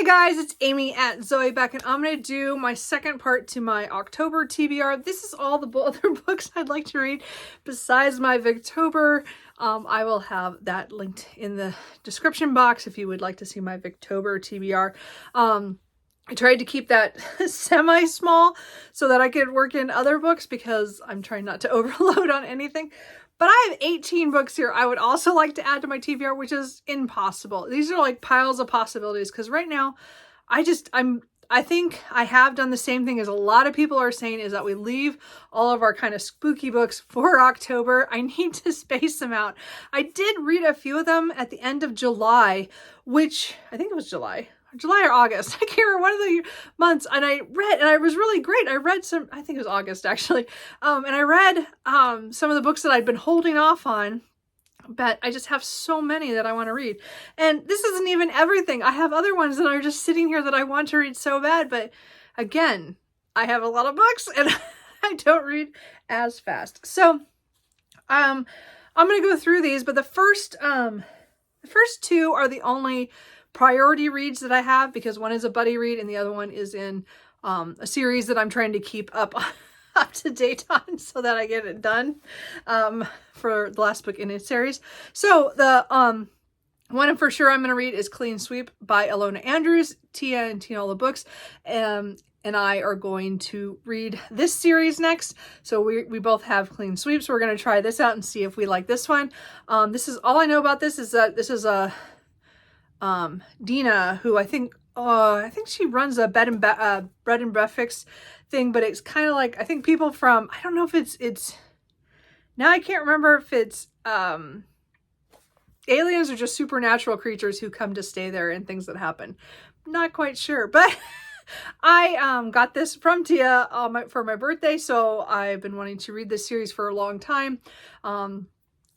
Hey guys, it's Amy at Zoe back, and I'm going to do my second part to my October TBR. This is all the other books I'd like to read besides my Victober. I will have that linked in the description box if you would like to see my Victober TBR. I tried to keep that semi-small so that I could work in other books because I'm trying not to overload on anything. But I have 18 books here I would also like to add to my TBR, which is impossible. These are like piles of possibilities because right now I think I have done the same thing as a lot of people are saying, is that we leave all of our kind of spooky books for October. I need to space them out. I did read a few of them at the end of July, which I think it was July or August. I can't remember one of the months. And I read, and it was really great. I read some, I think it was August actually. And I read some of the books that I'd been holding off on, but I just have so many that I want to read. And this isn't even everything. I have other ones that are just sitting here that I want to read so bad. But again, I have a lot of books and I don't read as fast. So I'm going to go through these, but the first two are the only priority reads that I have, because one is a buddy read and the other one is in a series that I'm trying to keep up to date on so that I get it done for the last book in its series. So the one for sure I'm going to read is Clean Sweep by Ilona Andrews. Tia and Tinola Books and I are going to read this series next. So we both have Clean Sweeps. We're going to try this out and see if we like this one. This is all I know about this, is that this is a Dina, who I think she runs a bread and breakfast thing, but it's kind of like, I think people from, I don't know if it's now I can't remember if it's aliens or just supernatural creatures who come to stay there and things that happen. Not quite sure, but I got this from Tia for my birthday, so I've been wanting to read this series for a long time.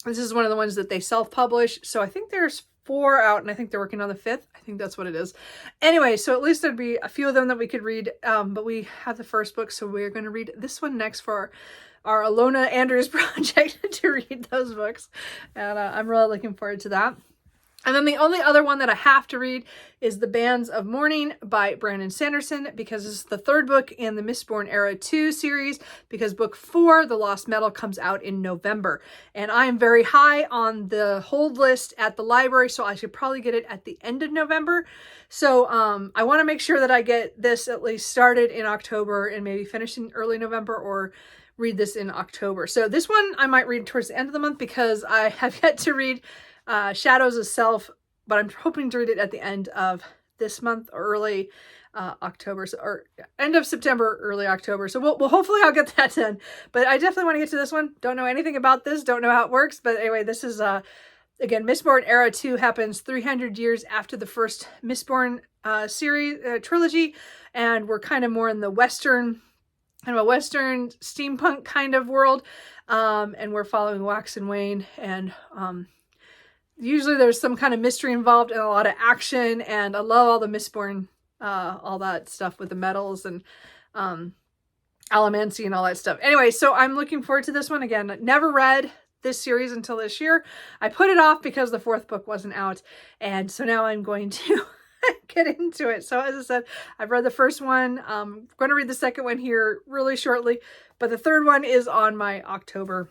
This is one of the ones that they self-publish, so I think there's 4 out, and I think they're working on the 5th. I think that's what it is. Anyway, so at least there'd be a few of them that we could read, but we have the first book, so we're going to read this one next for our Ilona Andrews project to read those books, and I'm really looking forward to that. And then the only other one that I have to read is The Bands of Mourning by Brandon Sanderson, because it's the 3rd book in the Mistborn Era 2 series, because book 4, The Lost Metal, comes out in November. And I am very high on the hold list at the library, so I should probably get it at the end of November. So I want to make sure that I get this at least started in October and maybe finish in early November, or read this in October. So this one I might read towards the end of the month, because I have yet to read Shadows of Self, but I'm hoping to read it at the end of this month, or early October, or end of September, early October. So we'll hopefully I'll get that done. But I definitely want to get to this one. Don't know anything about this. Don't know how it works. But anyway, this is again, Mistborn Era 2 happens 300 years after the first Mistborn series trilogy, and we're kind of more in the Western, kind of a Western steampunk kind of world, and we're following Wax and Wayne, and usually there's some kind of mystery involved and a lot of action, and I love all the Mistborn, all that stuff with the metals and allomancy and all that stuff. Anyway, so I'm looking forward to this one. Again, never read this series until this year. I put it off because the 4th book wasn't out, and so now I'm going to get into it. So as I said, I've read the first one. I'm going to read the second one here really shortly, but the 3rd one is on my October,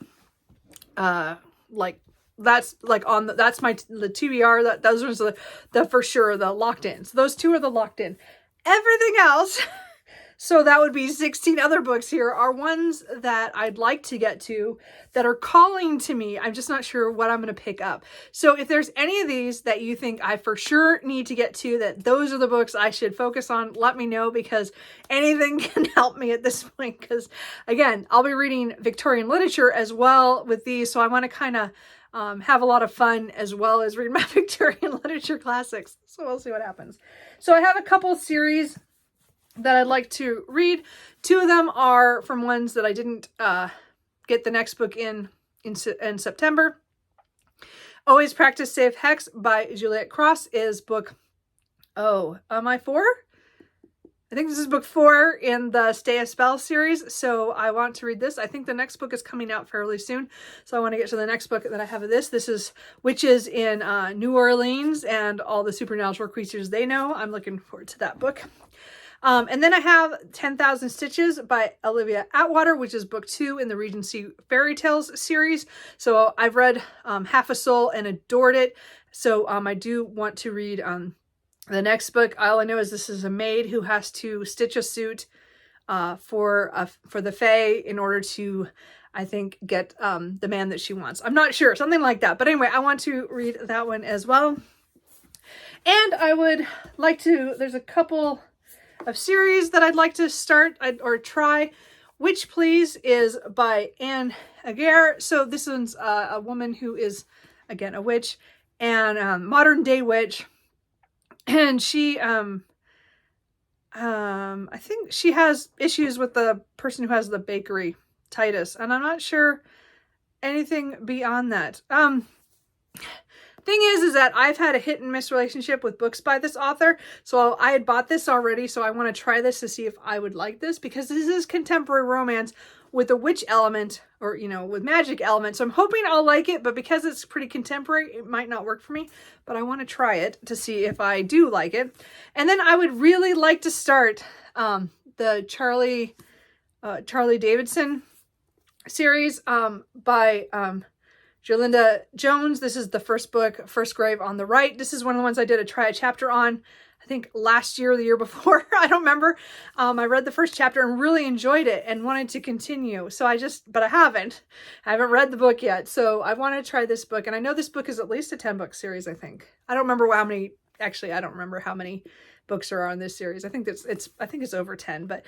that's like on the, that's my the TBR, those are the for sure, the locked in. So those 2 are the locked in. Everything else, so that would be 16 other books here, are ones that I'd like to get to, that are calling to me. I'm just not sure what I'm going to pick up. So if there's any of these that you think I for sure need to get to, that those are the books I should focus on, let me know, because anything can help me at this point. Because again, I'll be reading Victorian literature as well with these, so I want to kind of have a lot of fun as well as read my Victorian literature classics. So we'll see what happens. So I have a couple series that I'd like to read. 2 of them are from ones that I didn't get the next book in September. Always Practice Safe Hex by Juliet Cross is book, am I 4? I I think this is book 4 in the Stay a Spell series, so I want to read this. I think the next book is coming out fairly soon, so I want to get to the next book that I have of this. This is Witches in New Orleans and all the supernatural creatures they know. I'm looking forward to that book. And then I have 10,000 Stitches by Olivia Atwater, which is book 2 in the Regency Fairy Tales series. So I've read Half a Soul and adored it. So I do want to read the next book. All I know is this is a maid who has to stitch a suit for the Fae in order to, I think, get the man that she wants. I'm not sure, something like that. But anyway, I want to read that one as well. And I would like to, there's a couple of series that I'd like to start or try. Witch Please is by Anne Aguirre. So this one's a woman who is, again, a witch and modern day witch. And she, I think she has issues with the person who has the bakery, Titus. And I'm not sure anything beyond that. Thing is that I've had a hit and miss relationship with books by this author. So I had bought this already. So I want to try this to see if I would like this, because this is contemporary romance with a witch element, or, you know, with magic element. So I'm hoping I'll like it, but because it's pretty contemporary, it might not work for me, but I want to try it to see if I do like it. And then I would really like to start the Charlie Davidson series by Jolinda Jones. This is the first book, First Grave on the Right. This is one of the ones I did a try a chapter on, I think last year or the year before. I don't remember. I read the first chapter and really enjoyed it and wanted to continue. So but I haven't read the book yet. So I want to try this book. And I know this book is at least a 10-book series, I think. I don't remember how many, actually, I don't remember how many books there are on this series. I think it's over 10, but,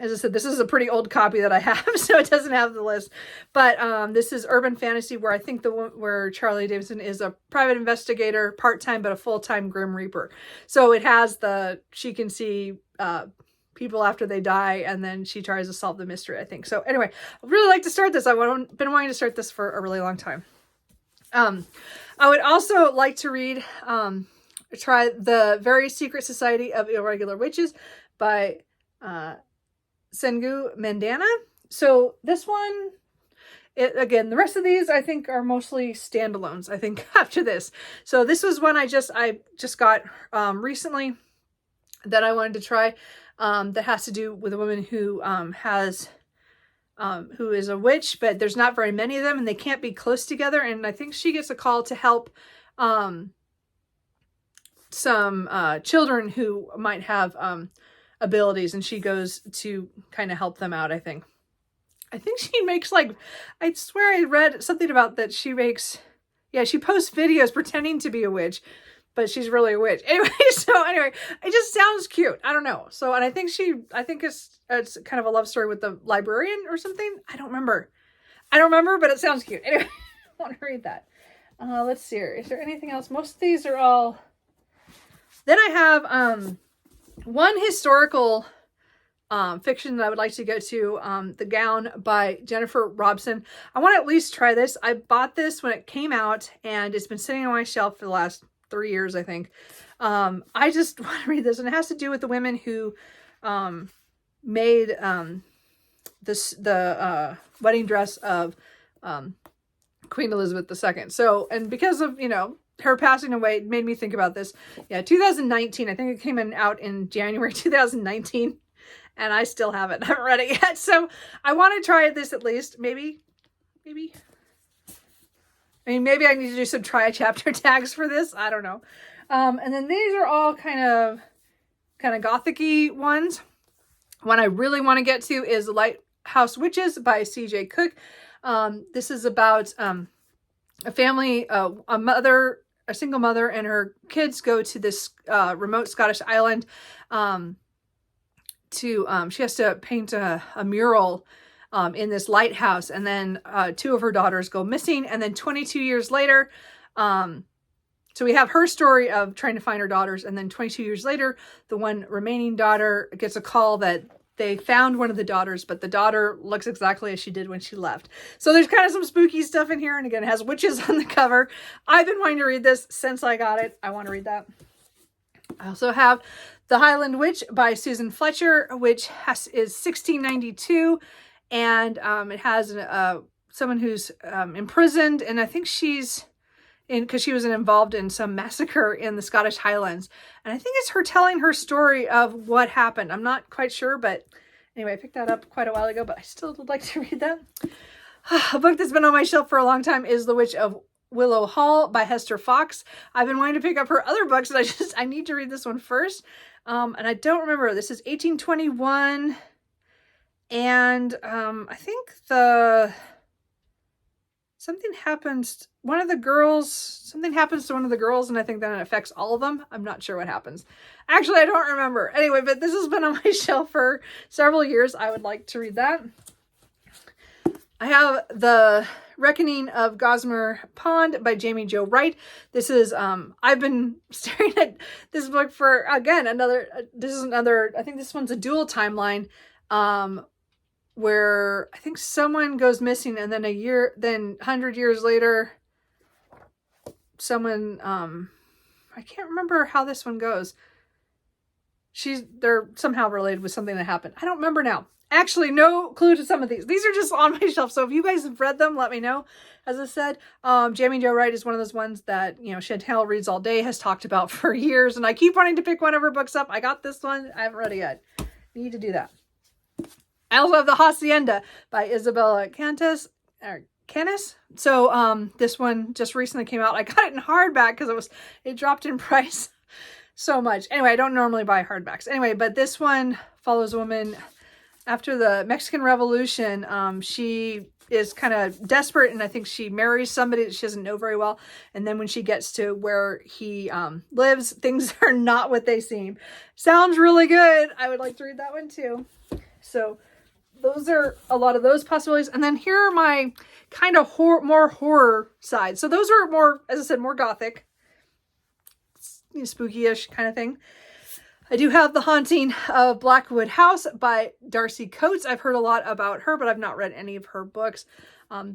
as I said, this is a pretty old copy that I have, so it doesn't have the list. But this is urban fantasy, where I think where Charlie Davidson is a private investigator, part-time, but a full-time Grim Reaper. So it has she can see people after they die, and then she tries to solve the mystery, I think. So anyway, I'd really like to start this. I've been wanting to start this for a really long time. I would also like to try The Very Secret Society of Irregular Witches by Sengu Mandana. So this one, again, the rest of these I think are mostly standalones, I think, after this. So this was one I just got recently that I wanted to try, that has to do with a woman who who is a witch, but there's not very many of them and they can't be close together. And I think she gets a call to help some children who might have abilities, and she goes to kind of help them out. I think she makes, like, I swear I read something about that she makes, yeah, she posts videos pretending to be a witch, but she's really a witch. Anyway, it just sounds cute. I don't know. So, and I think it's kind of a love story with the librarian or something. I don't remember, but it sounds cute. Anyway, I want to read that. Let's see here. Is there anything else? Most of these are all, then I have, one historical fiction that I would like to go to, The Gown by Jennifer Robson. I want to at least try this. I bought this when it came out, and it's been sitting on my shelf for the last 3 years, I think. I just want to read this, and it has to do with the women who made the wedding dress of Queen Elizabeth II. So, and because of, her passing away, it made me think about this. Yeah, 2019. I think it came out in January 2019. And I still haven't read it yet. So I want to try this at least. Maybe. I mean, maybe I need to do some try a chapter tags for this. I don't know. And then these are all kind of Gothic-y ones. One I really want to get to is Lighthouse Witches by C.J. Cook. This is about a family, a single mother and her kids go to this remote Scottish island. She has to paint a mural in this lighthouse, and then 2 of her daughters go missing, and then 22 years later, so we have her story of trying to find her daughters, and then 22 years later, the one remaining daughter gets a call that they found one of the daughters, but the daughter looks exactly as she did when she left. So there's kind of some spooky stuff in here. And again, it has witches on the cover. I've been wanting to read this since I got it. I want to read that. I also have The Highland Witch by Susan Fletcher, which is 1692, and it has someone who's imprisoned, and I think she's because she was involved in some massacre in the Scottish Highlands. And I think it's her telling her story of what happened. I'm not quite sure, but anyway, I picked that up quite a while ago, but I still would like to read that. A book that's been on my shelf for a long time is The Witch of Willow Hall by Hester Fox. I've been wanting to pick up her other books, and I need to read this one first. And I don't remember. This is 1821. And I think something happens to one of the girls, and I think then it affects all of them. I'm not sure what happens. Actually, I don't remember. Anyway, but this has been on my shelf for several years. I would like to read that. I have The Reckoning of Gossamer Pond by Jamie Jo Wright. This is, I've been staring at this book for, again, I think this one's a dual timeline, where I think someone goes missing, and then 100 years later, someone, I can't remember how this one goes. They're somehow related with something that happened. I don't remember now. Actually, no clue to some of these. These are just on my shelf. So if you guys have read them, let me know. As I said, Jamie Jo Wright is one of those ones that, Chantel Reads All Day has talked about for years. And I keep wanting to pick one of her books up. I got this one. I haven't read it yet. Need to do that. I also have The Hacienda by Isabella Canis. So this one just recently came out. I got it in hardback because it dropped in price so much. Anyway, I don't normally buy hardbacks. Anyway, but this one follows a woman after the Mexican Revolution. She is kind of desperate, and I think she marries somebody that she doesn't know very well. And then when she gets to where he lives, things are not what they seem. Sounds really good. I would like to read that one too. So those are a lot of those possibilities. And then here are my kind of more horror side. So those are more, as I said, more Gothic, spooky-ish kind of thing. I do have The Haunting of Blackwood House by Darcy Coates. I've heard a lot about her, but I've not read any of her books.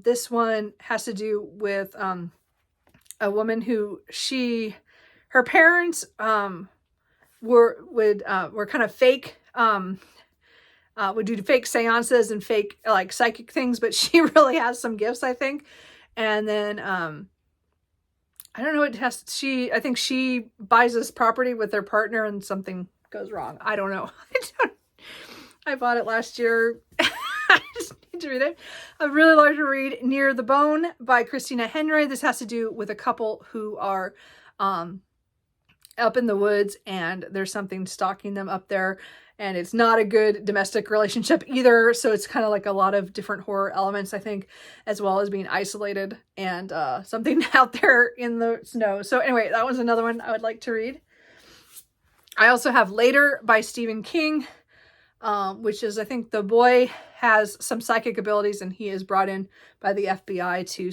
This one has to do with a woman who her parents were kind of fake, would do fake seances and fake like psychic things, but she really has some gifts, I think. And then I don't know what I think she buys this property with their partner and something goes wrong. I don't know. I bought it last year. I just need to read it. I'd really like to read Near the Bone by Christina Henry. This has to do with a couple who are up in the woods, and there's something stalking them up there. And it's not a good domestic relationship either. So it's kind of like a lot of different horror elements, I think, as well as being isolated and something out there in the snow. So anyway, that was another one I would like to read. I also have Later by Stephen King, which is, I think the boy has some psychic abilities and he is brought in by the FBI to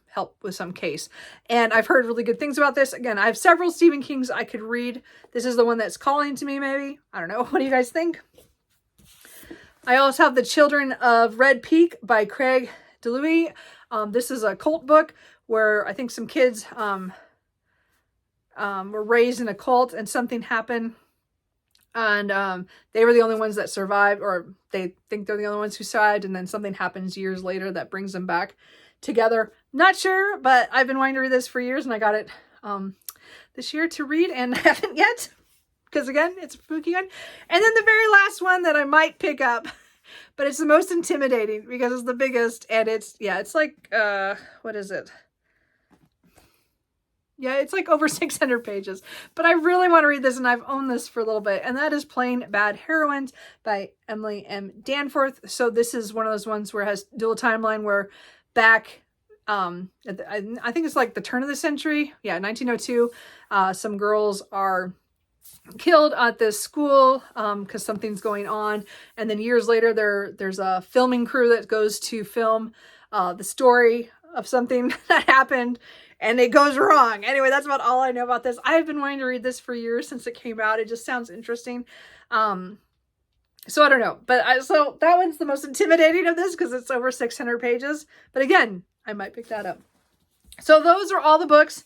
help with some case. And I've heard really good things about this. Again, I have several Stephen Kings I could read. This is the one that's calling to me, maybe. I don't know. What do you guys think? I also have The Children of Red Peak by Craig DeLuey. This is a cult book where I think some kids were raised in a cult and something happened. And they were the only ones that survived, or they think they're the only ones who survived, and then something happens years later that brings them back together. Not sure, but I've been wanting to read this for years, and I got it this year to read, and I haven't yet, because again, it's a spooky one. And then the very last one that I might pick up, but it's the most intimidating because it's the biggest, and it's like, what is it? Yeah, it's like over 600 pages, but I really want to read this, and I've owned this for a little bit, and that is Plain Bad Heroines by Emily M. Danforth. So this is one of those ones where it has dual timeline, where back, I think it's like the turn of the century, 1902, some girls are killed at this school because something's going on, and then years later there's a filming crew that goes to film the story of something that happened, and it goes wrong. Anyway, that's about all I know about this. I've been wanting to read this for years since it came out. It just sounds interesting. So I don't know. But so that one's the most intimidating of this because it's over 600 pages. But again, I might pick that up. So those are all the books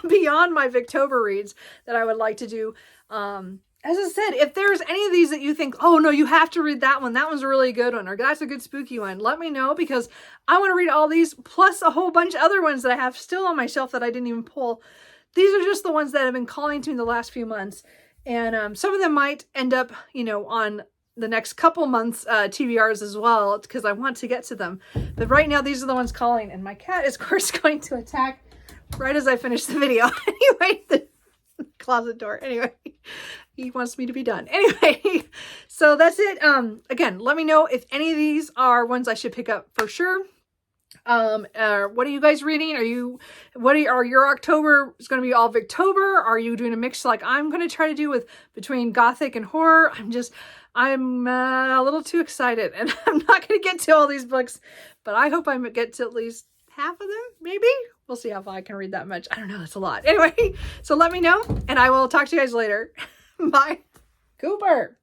beyond my Victober reads that I would like to do. As I said, if there's any of these that you think, oh no, you have to read that one, that one's a really good one, or that's a good spooky one, let me know, because I want to read all these, plus a whole bunch of other ones that I have still on my shelf that I didn't even pull. These are just the ones that have been calling to me the last few months. And some of them might end up, you know, on the next couple months TBRs as well, because I want to get to them. But right now, these are the ones calling, and my cat is, of course, going to attack right as I finish the video. Anyway, the closet door. Anyway, he wants me to be done. Anyway, so that's it. Again, let me know if any of these are ones I should pick up for sure. What are you guys reading? Are your October is going to be all Victober? Are you doing a mix like I'm going to try to do with between Gothic and horror? I'm a little too excited, and I'm not going to get to all these books, but I hope I get to at least half of them, maybe. We'll see how far I can read that much. I don't know. That's a lot. Anyway, so let me know, and I will talk to you guys later. Bye. Cooper.